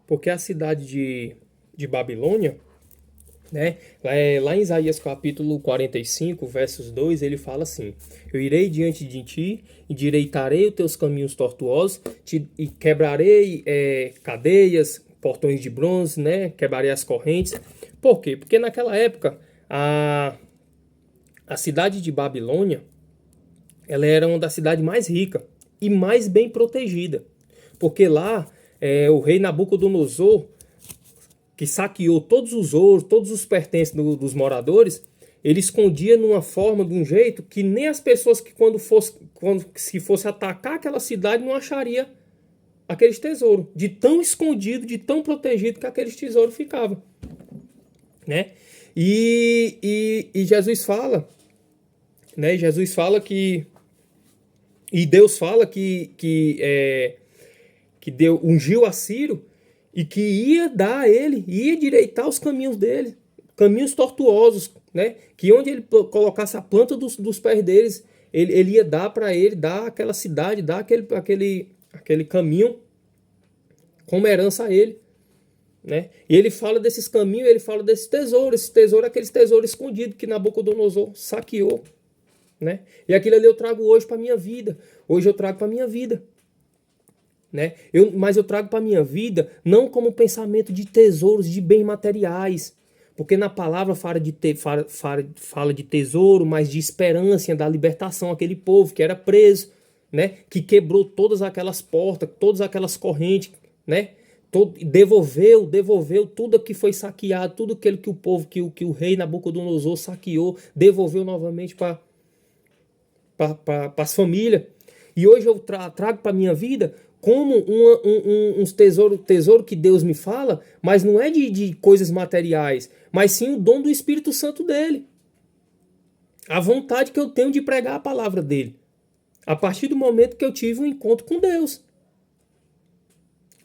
Porque a cidade de Babilônia, né? Lá em Isaías capítulo 45, versos 2, ele fala assim: Eu irei diante de ti, endireitarei os teus caminhos tortuosos, e quebrarei cadeias, portões de bronze, né? Quebrarei as correntes. Por quê? Porque naquela época a cidade de Babilônia, ela era uma das cidades mais ricas e mais bem protegida. Porque lá o rei Nabucodonosor, que saqueou todos os ouros, todos os pertences dos moradores, ele escondia numa forma, de um jeito, que nem as pessoas que se fosse atacar aquela cidade não acharia aqueles tesouros. De tão escondido, de tão protegido que aqueles tesouros ficavam. Né? E Jesus fala, né? Jesus fala que... E Deus fala que Deus ungiu a Ciro e que ia dar a ele, ia direitar os caminhos dele, caminhos tortuosos, né? Que onde ele colocasse a planta dos pés deles, ele ia dar para ele, dar aquela cidade, dar aquele caminho como herança a ele, né? E ele fala desses caminhos, ele fala desses tesouros, esse tesouro é aqueles tesouros escondidos que Nabucodonosor saqueou, né? E aquilo ali eu trago hoje para minha vida. Hoje eu trago para minha vida, né? Mas eu trago para minha vida não como pensamento de tesouros, de bens materiais, porque na palavra fala de tesouro, mas de esperança, da libertação, aquele povo que era preso, né? Que quebrou todas aquelas portas, todas aquelas correntes, né? Devolveu tudo que foi saqueado, tudo aquilo que o povo, que o rei Nabucodonosor saqueou, devolveu novamente para as famílias. E hoje eu trago para a minha vida como uns tesouro que Deus me fala, mas não é de coisas materiais, mas sim o dom do Espírito Santo dele. A vontade que eu tenho de pregar a palavra dele. A partir do momento que eu tive um encontro com Deus.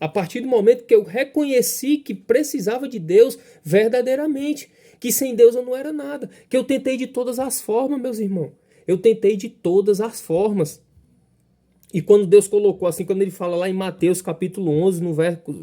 A partir do momento que eu reconheci que precisava de Deus verdadeiramente. Que sem Deus eu não era nada. Que eu tentei de todas as formas, meus irmãos. Eu tentei de todas as formas. E quando Deus colocou assim, quando ele fala lá em Mateus capítulo 11, no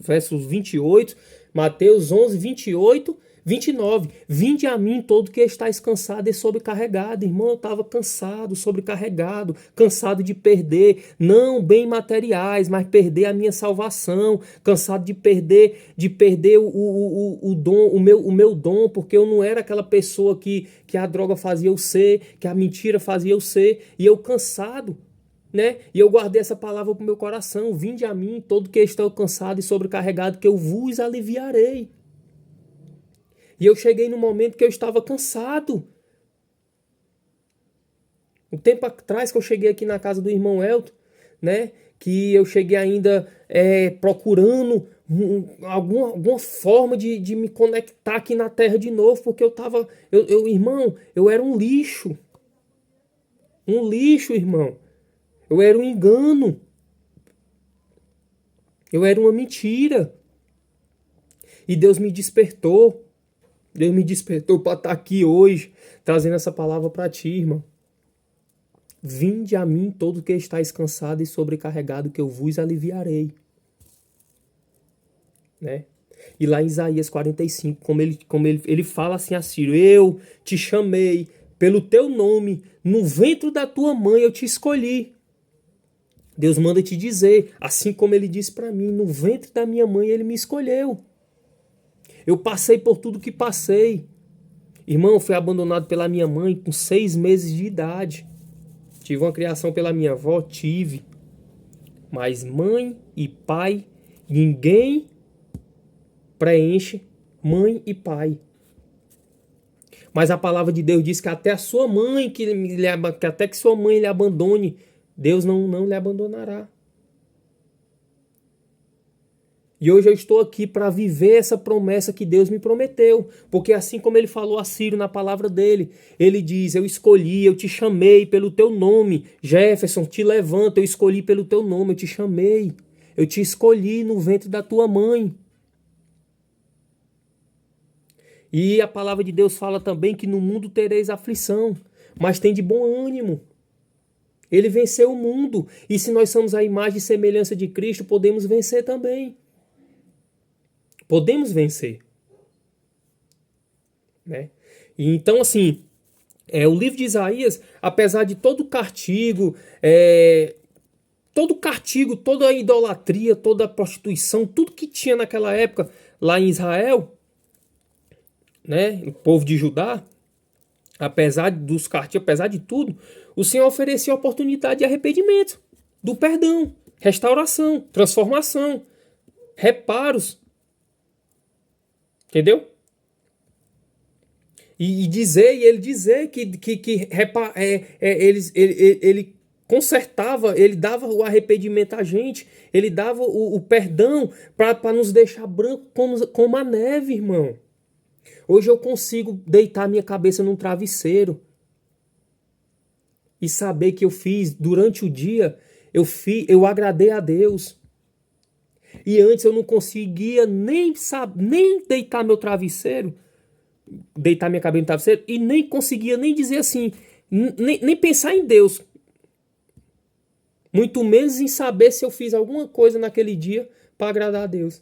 versos 28, Mateus 11, 28, 29. Vinde a mim todo que estáis cansado e sobrecarregado. Irmão, eu estava cansado, sobrecarregado, cansado de perder, não bem materiais, mas perder a minha salvação, cansado de perder o dom, o meu dom, porque eu não era aquela pessoa que a droga fazia eu ser, que a mentira fazia eu ser, e eu cansado. Né? E eu guardei essa palavra para o meu coração. Vinde a mim, todo que está cansado e sobrecarregado, que eu vos aliviarei. E eu cheguei no momento que eu estava cansado. Um tempo atrás que eu cheguei aqui na casa do irmão Elton, né? Que eu cheguei ainda procurando alguma forma de me conectar aqui na terra de novo, porque eu estava... Irmão, eu era um lixo. Um lixo, irmão. Eu era um engano. Eu era uma mentira. E Deus me despertou. Deus me despertou para estar aqui hoje, trazendo essa palavra para ti, irmão. Vinde a mim todo que estáis cansado e sobrecarregado, que eu vos aliviarei. Né? E lá em Isaías 45, como ele fala assim a Ciro: Eu te chamei pelo teu nome, no ventre da tua mãe eu te escolhi. Deus manda te dizer, assim como ele disse para mim, no ventre da minha mãe ele me escolheu. Eu passei por tudo que passei. Irmão, eu fui abandonado pela minha mãe com 6 meses de idade. Tive uma criação pela minha avó, tive. Mas mãe e pai, ninguém preenche mãe e pai. Mas a palavra de Deus diz que até a sua mãe, que até que sua mãe lhe abandone, Deus não lhe abandonará. E hoje eu estou aqui para viver essa promessa que Deus me prometeu. Porque assim como ele falou a Ciro na palavra dele, ele diz: eu escolhi, eu te chamei pelo teu nome. Jefferson, te levanta, eu escolhi pelo teu nome, eu te chamei. Eu te escolhi no ventre da tua mãe. E a palavra de Deus fala também que no mundo tereis aflição, mas tem de bom ânimo. Ele venceu o mundo. E se nós somos a imagem e semelhança de Cristo, podemos vencer também. Podemos vencer, né? E então, assim, o livro de Isaías, apesar de todo castigo, toda a idolatria, toda a prostituição, tudo que tinha naquela época lá em Israel, né, o povo de Judá, apesar dos castigos, apesar de tudo, o Senhor oferecia a oportunidade de arrependimento, do perdão, restauração, transformação, reparos. Entendeu? E ele dizer que ele consertava, ele dava o arrependimento a gente, ele dava o perdão para nos deixar branco como a neve, irmão. Hoje eu consigo deitar minha cabeça num travesseiro e saber que eu fiz durante o dia, eu agradei a Deus. E antes eu não conseguia nem deitar meu travesseiro, deitar minha cabeça no travesseiro, e nem conseguia nem dizer assim, nem pensar em Deus. Muito menos em saber se eu fiz alguma coisa naquele dia para agradar a Deus.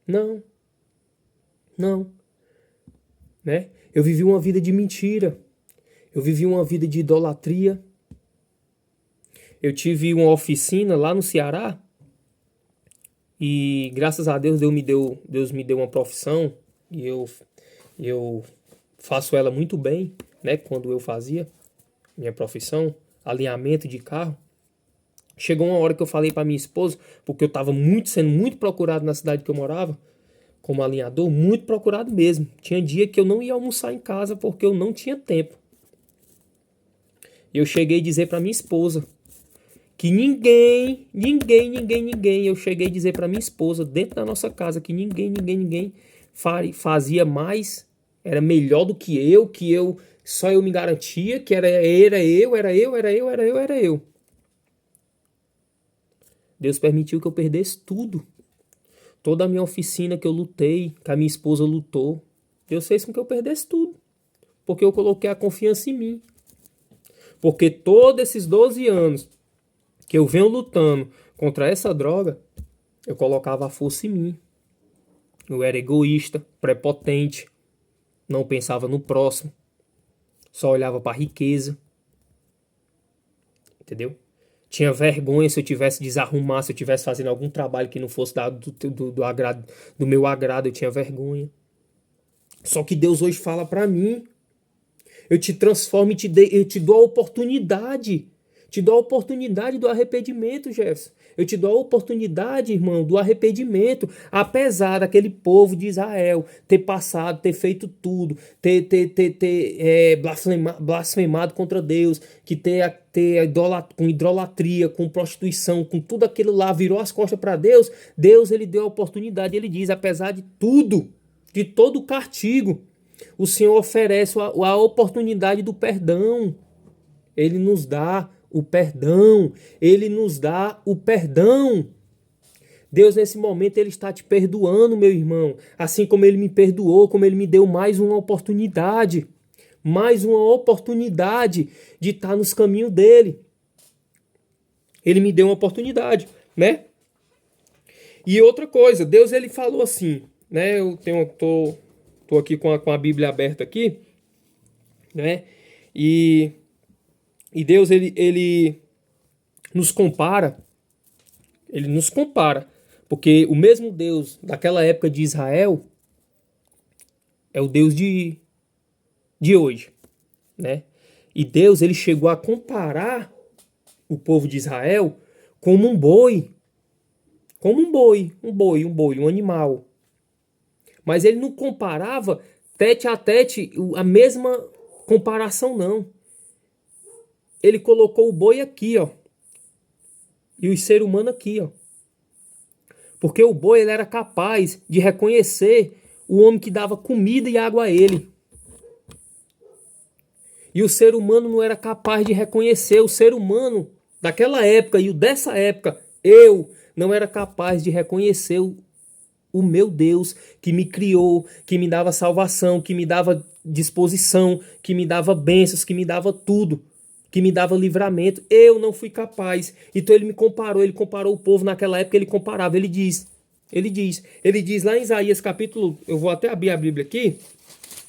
Não. Né? Eu vivi uma vida de mentira. Eu vivi uma vida de idolatria. Eu tive uma oficina lá no Ceará e graças a Deus Deus me deu uma profissão e eu faço ela muito bem, né? Quando eu fazia minha profissão, alinhamento de carro. Chegou uma hora que eu falei para minha esposa, porque eu estava sendo muito procurado na cidade que eu morava, como alinhador, muito procurado mesmo. Tinha dia que eu não ia almoçar em casa porque eu não tinha tempo. E eu cheguei a dizer para minha esposa que ninguém, eu cheguei a dizer para minha esposa, dentro da nossa casa, que ninguém fazia mais, era melhor do que eu, só eu me garantia, que era eu. Deus permitiu que eu perdesse tudo. Toda a minha oficina que eu lutei, que a minha esposa lutou, Deus fez com que eu perdesse tudo. Porque eu coloquei a confiança em mim. Porque todos esses 12 anos que eu venho lutando contra essa droga, eu colocava a força em mim. Eu era egoísta, prepotente, não pensava no próximo, só olhava para a riqueza. Entendeu? Tinha vergonha se eu tivesse desarrumado, se eu tivesse fazendo algum trabalho que não fosse do meu agrado, eu tinha vergonha. Só que Deus hoje fala para mim, eu te transformo e eu te dou a oportunidade. Te dou a oportunidade do arrependimento, Jefferson. Eu te dou a oportunidade, irmão, do arrependimento. Apesar daquele povo de Israel ter passado, ter feito tudo, ter blasfemado contra Deus, que com idolatria, com prostituição, com tudo aquilo lá, virou as costas para Deus. Deus, ele deu a oportunidade. Ele diz, apesar de tudo, de todo o castigo, o Senhor oferece a oportunidade do perdão. Ele nos dá o perdão. Ele nos dá o perdão. Deus, nesse momento, ele está te perdoando, meu irmão. Assim como ele me perdoou, como ele me deu mais uma oportunidade. Mais uma oportunidade de estar nos caminhos dele. Ele me deu uma oportunidade, né? E outra coisa, Deus, ele falou assim, né? Tô aqui com a Bíblia aberta aqui, né? E Deus, ele nos compara, porque o mesmo Deus daquela época de Israel é o Deus de hoje, né? E Deus, ele chegou a comparar o povo de Israel como um boi, um animal. Mas ele não comparava tete a tete a mesma comparação, não. Ele colocou o boi aqui, ó. E o ser humano aqui, ó. Porque o boi, ele era capaz de reconhecer o homem que dava comida e água a ele. E o ser humano não era capaz de reconhecer. O ser humano daquela época e o dessa época, eu não era capaz de reconhecer o meu Deus que me criou, que me dava salvação, que me dava disposição, que me dava bênçãos, que me dava tudo, que me dava livramento. Eu não fui capaz. Então ele comparou o povo naquela época, ele comparava, ele diz, Ele diz lá em Isaías capítulo, eu vou até abrir a Bíblia aqui,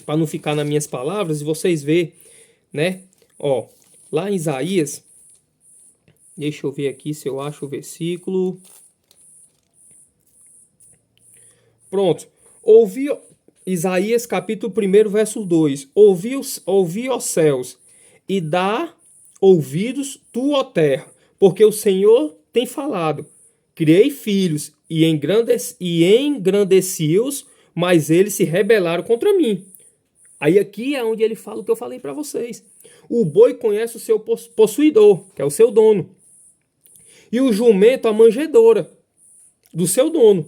para não ficar nas minhas palavras, e vocês verem, né? Ó, lá em Isaías, deixa eu ver aqui se eu acho o versículo. Pronto. Ouvi, Isaías capítulo 1, verso 2. Ouvi, ó céus, e dá ouvidos tu, ó terra, porque o Senhor tem falado. Criei filhos e engrandeci-os, mas eles se rebelaram contra mim. Aí aqui é onde ele fala o que eu falei para vocês. O boi conhece o seu possuidor, que é o seu dono. E o jumento a manjedoura do seu dono.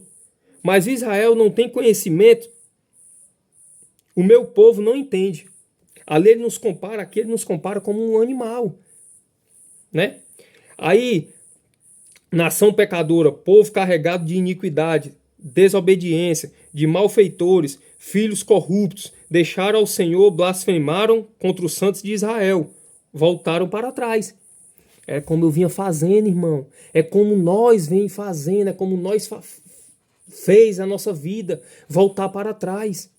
Mas Israel não tem conhecimento. O meu povo não entende. Ali ele nos compara, aqui ele nos compara como um animal, né? Aí, nação pecadora, povo carregado de iniquidade, desobediência, de malfeitores, filhos corruptos, deixaram ao Senhor, blasfemaram contra os santos de Israel, voltaram para trás. É como eu vinha fazendo, irmão. É como nós vem fazendo, é como nós fez a nossa vida voltar para trás.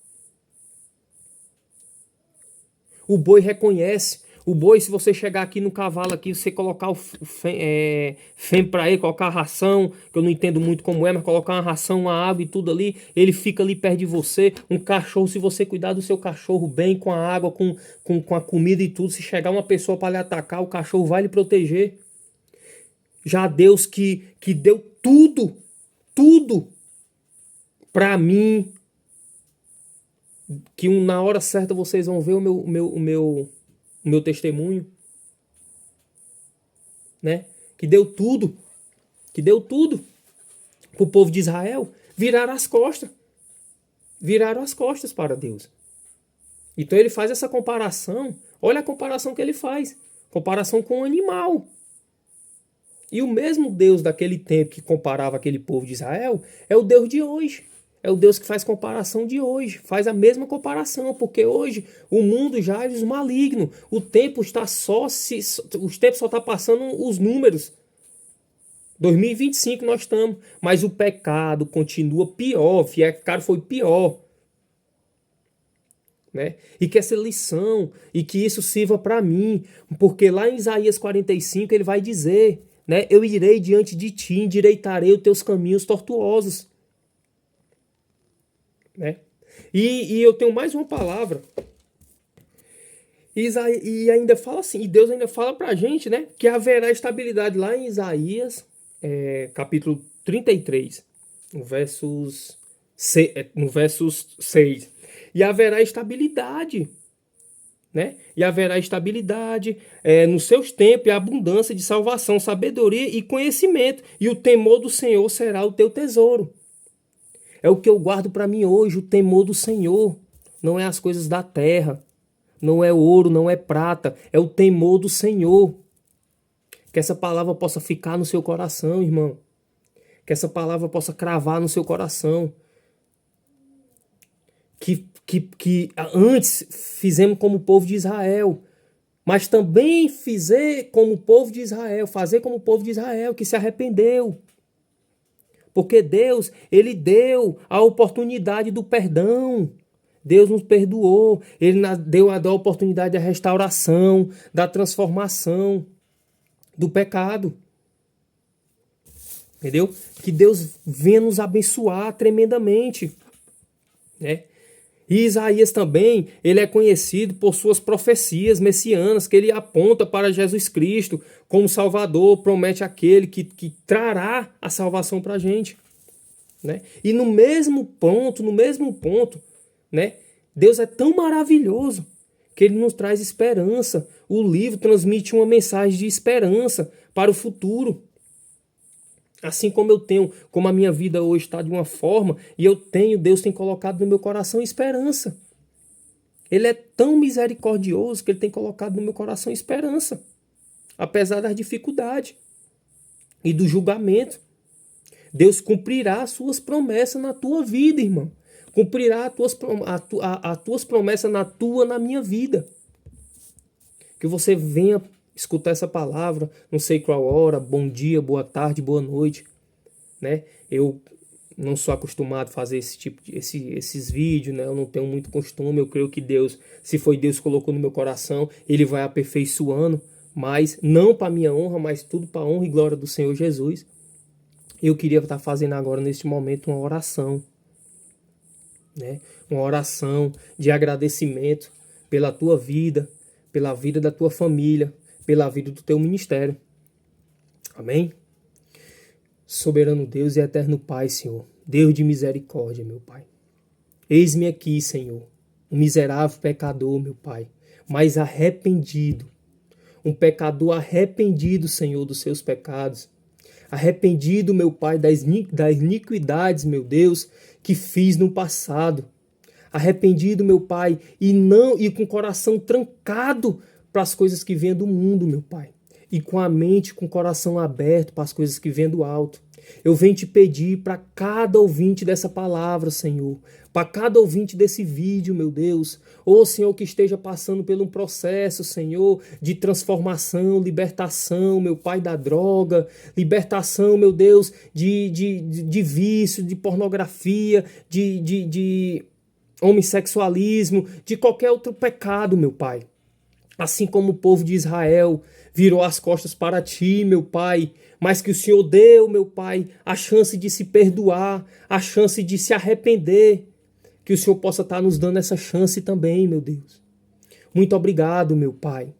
O boi reconhece. O boi, se você chegar aqui no cavalo, aqui, você colocar o fém para ele, colocar a ração, que eu não entendo muito como é, mas colocar uma ração, uma água e tudo ali, ele fica ali perto de você. Um cachorro, se você cuidar do seu cachorro bem, com a água, com a comida e tudo, se chegar uma pessoa para lhe atacar, o cachorro vai lhe proteger. Já Deus que deu tudo para mim, que na hora certa vocês vão ver o meu testemunho, né? Que deu tudo para o povo de Israel, viraram as costas para Deus. Então ele faz essa comparação, olha a comparação que ele faz, comparação com o animal. E o mesmo Deus daquele tempo que comparava aquele povo de Israel é o Deus de hoje. É o Deus que faz comparação de hoje. Faz a mesma comparação, porque hoje o mundo já é maligno. O tempo está os tempos só está passando os números. 2025 nós estamos. Mas o pecado continua pior. Cara, foi pior. Né? E que essa lição, e que isso sirva para mim. Porque lá em Isaías 45 ele vai dizer... Né? Eu irei diante de ti, endireitarei os teus caminhos tortuosos. Né? E eu tenho mais uma palavra. E ainda fala assim, e Deus ainda fala pra gente, né? Que haverá estabilidade lá em Isaías, capítulo 33, no versos 6. E haverá estabilidade. Né? E haverá estabilidade nos seus tempos e abundância de salvação, sabedoria e conhecimento. E o temor do Senhor será o teu tesouro. É o que eu guardo para mim hoje, o temor do Senhor. Não é as coisas da terra, não é ouro, não é prata, é o temor do Senhor. Que essa palavra possa ficar no seu coração, irmão. Que essa palavra possa cravar no seu coração. Que antes fizemos como o povo de Israel, mas também fazer como o povo de Israel, que se arrependeu. Porque Deus, ele deu a oportunidade do perdão. Deus nos perdoou, ele deu a oportunidade da restauração, da transformação do pecado. Entendeu? Que Deus venha nos abençoar tremendamente, né? E Isaías também, ele é conhecido por suas profecias messianas, que ele aponta para Jesus Cristo como Salvador, promete aquele que trará a salvação para a gente. Né? E no mesmo ponto, né? Deus é tão maravilhoso que ele nos traz esperança. O livro transmite uma mensagem de esperança para o futuro. Assim como eu tenho, como a minha vida hoje está de uma forma, e Deus tem colocado no meu coração esperança. Ele é tão misericordioso que ele tem colocado no meu coração esperança. Apesar das dificuldades e do julgamento. Deus cumprirá as suas promessas na tua vida, irmão. Cumprirá as tuas promessas na minha vida. Que você venha escutar essa palavra, não sei qual hora, bom dia, boa tarde, boa noite, né? Eu não sou acostumado a fazer esses vídeos, né? Eu não tenho muito costume. Eu creio que Deus, se foi Deus que colocou no meu coração, Ele vai aperfeiçoando, mas não para minha honra, mas tudo para a honra e glória do Senhor Jesus. Eu queria estar fazendo agora, neste momento, uma oração, né? Uma oração de agradecimento pela tua vida, pela vida da tua família, pela vida do teu ministério. Amém? Soberano Deus e eterno Pai, Senhor, Deus de misericórdia, meu Pai. Eis-me aqui, Senhor, um miserável pecador, meu Pai, mas arrependido. Um pecador arrependido, Senhor, dos seus pecados. Arrependido, meu Pai, das iniquidades, meu Deus, que fiz no passado. Arrependido, meu Pai, e com o coração trancado para as coisas que vêm do mundo, meu Pai. E com a mente, com o coração aberto para as coisas que vêm do alto. Eu venho te pedir para cada ouvinte dessa palavra, Senhor, para cada ouvinte desse vídeo, meu Deus, ou Senhor que esteja passando por um processo, Senhor, de transformação, libertação, meu Pai, da droga, libertação, meu Deus, de vício, de pornografia, de homossexualismo, de qualquer outro pecado, meu Pai. Assim como o povo de Israel virou as costas para ti, meu Pai, mas que o Senhor deu, meu Pai, a chance de se perdoar, a chance de se arrepender, que o Senhor possa estar nos dando essa chance também, meu Deus. Muito obrigado, meu Pai.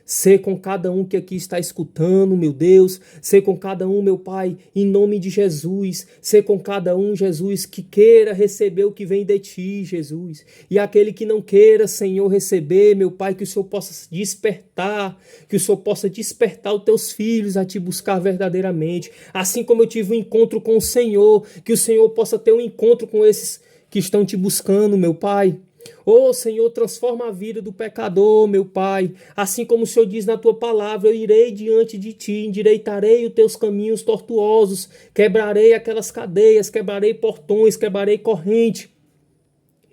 Ser com cada um que aqui está escutando, meu Deus. Ser com cada um, meu Pai, em nome de Jesus. Ser com cada um, Jesus, que queira receber o que vem de Ti, Jesus. E aquele que não queira, Senhor, receber, meu Pai, que o Senhor possa despertar, que o Senhor possa despertar os Teus filhos a Te buscar verdadeiramente. Assim como eu tive um encontro com o Senhor, que o Senhor possa ter um encontro com esses que estão Te buscando, meu Pai. Ô Senhor, transforma a vida do pecador, meu Pai. Assim como o Senhor diz na Tua palavra, eu irei diante de Ti, endireitarei os Teus caminhos tortuosos, quebrarei aquelas cadeias, quebrarei portões, quebrarei corrente.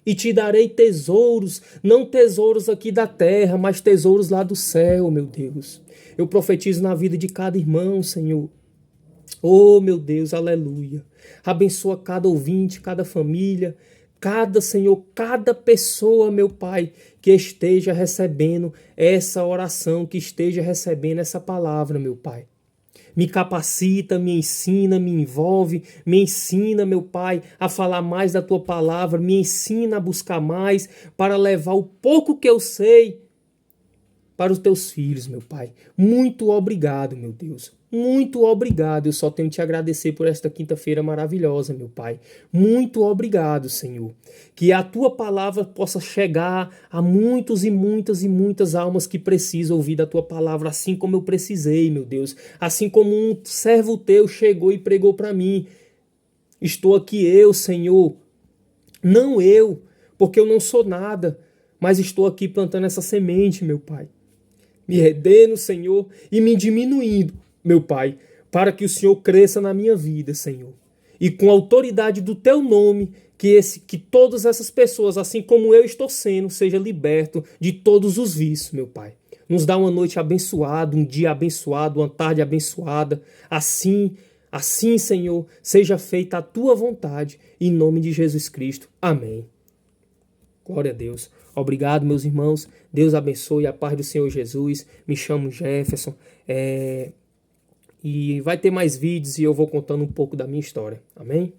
E Te darei tesouros, não tesouros aqui da terra, mas tesouros lá do céu, meu Deus. Eu profetizo na vida de cada irmão, Senhor. Oh, meu Deus, aleluia. Abençoa cada ouvinte, cada família, Senhor, cada pessoa, meu Pai, que esteja recebendo essa oração, que esteja recebendo essa palavra, meu Pai. Me capacita, me ensina, me envolve, me ensina, meu Pai, a falar mais da Tua palavra, me ensina a buscar mais para levar o pouco que eu sei para os Teus filhos, meu Pai. Muito obrigado, meu Deus. Muito obrigado. Eu só tenho que te agradecer por esta quinta-feira maravilhosa, meu Pai. Muito obrigado, Senhor. Que a Tua palavra possa chegar a muitos e muitas e muitas almas que precisam ouvir da Tua palavra, assim como eu precisei, meu Deus. Assim como um servo Teu chegou e pregou para mim. Estou aqui eu, Senhor. Não eu, porque eu não sou nada, mas estou aqui plantando essa semente, meu Pai. Me redendo, Senhor, e me diminuindo, meu Pai, para que o Senhor cresça na minha vida, Senhor. E com a autoridade do Teu nome, que todas essas pessoas, assim como eu estou sendo, seja liberto de todos os vícios, meu Pai. Nos dá uma noite abençoada, um dia abençoado, uma tarde abençoada. Assim, Senhor, seja feita a Tua vontade, em nome de Jesus Cristo. Amém. Glória a Deus. Obrigado, meus irmãos. Deus abençoe, a paz do Senhor Jesus. Me chamo Jefferson. E vai ter mais vídeos e eu vou contando um pouco da minha história. Amém?